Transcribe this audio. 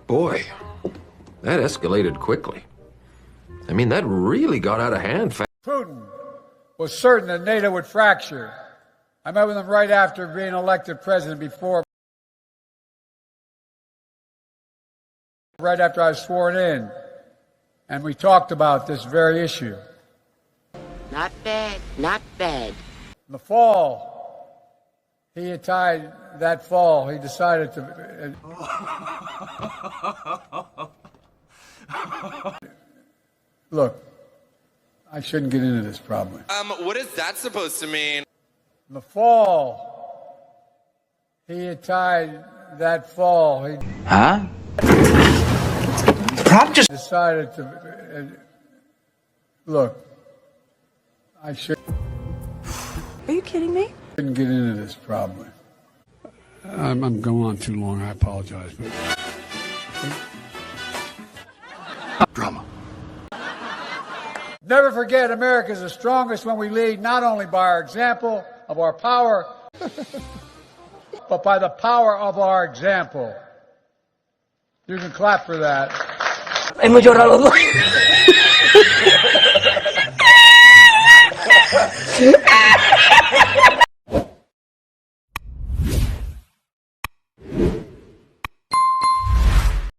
Boy, that escalated quickly. I mean, that really got out of hand fast. Putin was certain that NATO would fracture. I met with him right after being elected president, right after I was sworn in, and we talked about this very issue. Not bad, not bad. In the fall, he decided to... Look, I shouldn't get into this probably. What is that supposed to mean? In the fall, he had tied that fall. Huh? Decided to... Look, I shouldn't... Are you kidding me? Shouldn't get into this probably. I'm going on too long. I apologize. But... Drama. Never forget, America is the strongest when we lead, not only by our example of our power, but by the power of our example. You can clap for that. Hemos llorado los dos.